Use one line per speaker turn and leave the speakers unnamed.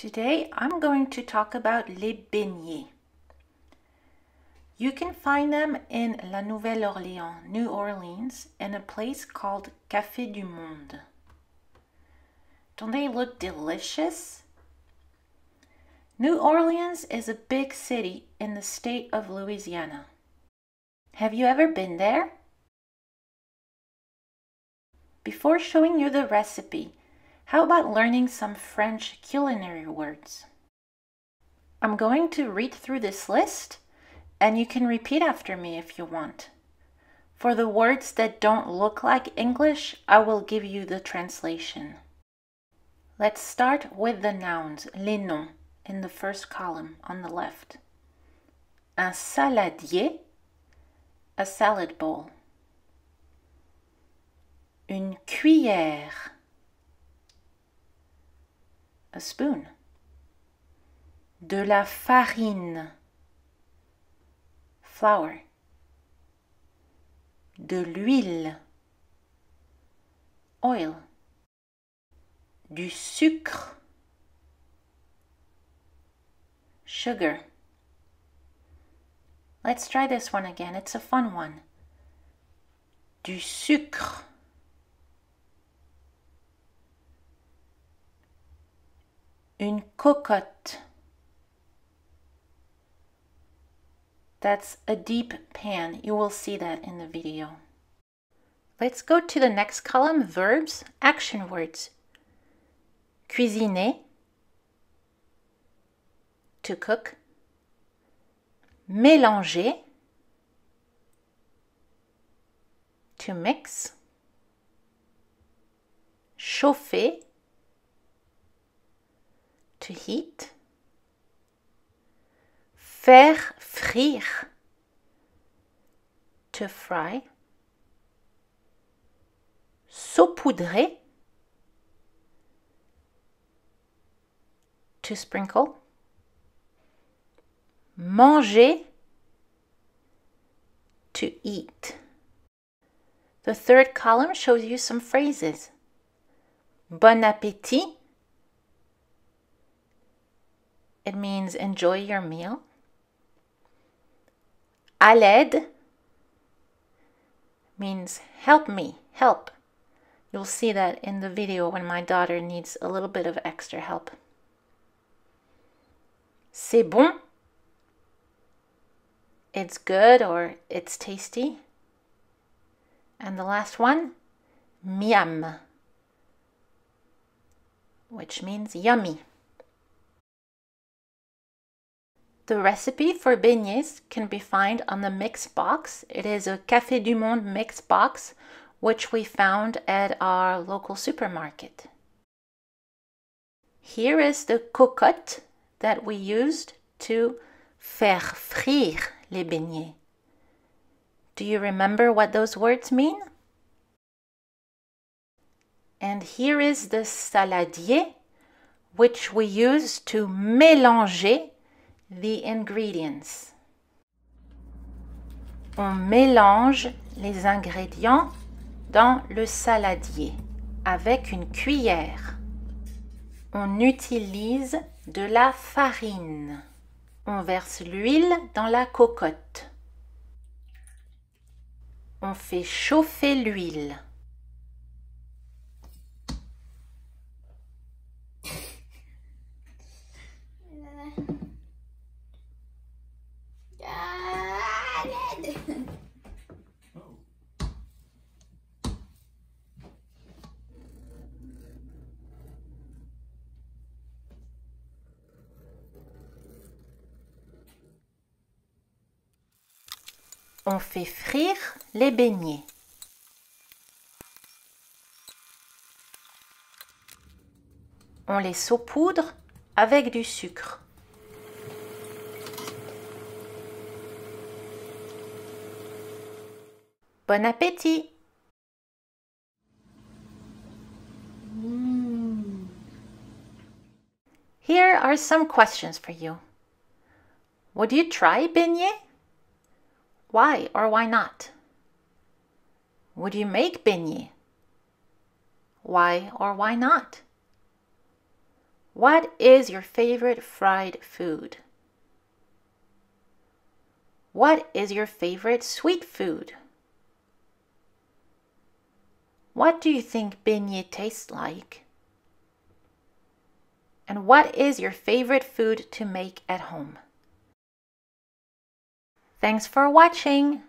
Today I'm going to talk about les beignets. You can find them in La Nouvelle-Orléans, New Orleans, in a place called Café du Monde. Don't they look delicious? New Orleans is a big city in the state of Louisiana. Have you ever been there? Before showing you the recipe, how about learning some French culinary words? I'm going to read through this list, and you can repeat after me if you want. For the words that don't look like English, I will give you the translation. Let's start with the nouns, les noms, in the first column on the left. Un saladier, a salad bowl. Une cuillère, a spoon. De la farine, flour. De l'huile, oil. Du sucre, sugar. Let's try this one again. It's a fun one. Du sucre. Une cocotte. That's a deep pan. You will see that in the video. Let's go to the next column, verbs, action words. Cuisiner, to cook. Mélanger, to mix. Chauffer, to heat. Faire frire, to fry. Saupoudrer, to sprinkle. Manger, to eat. The third column shows you some phrases. Bon appétit. It means enjoy your meal. À l'aide means help me, help. You'll see that in the video when my daughter needs a little bit of extra help. C'est bon. It's good or it's tasty. And the last one, miam, which means yummy. The recipe for beignets can be found on the mix box. It is a Café du Monde mix box, which we found at our local supermarket. Here is the cocotte that we used to faire frire les beignets. Do you remember what those words mean? And here is the saladier, which we use to mélanger the ingredients. On mélange les ingrédients dans le saladier avec une cuillère. On utilise de la farine. On verse l'huile dans la cocotte. On fait chauffer l'huile. On fait frire les beignets. On les saupoudre avec du sucre. Bon appétit! Here are some questions for you. Would you try beignet? Why or why not? Would you make beignets? Why or why not? What is your favorite fried food? What is your favorite sweet food? What do you think beignets taste like? And what is your favorite food to make at home? Thanks for watching!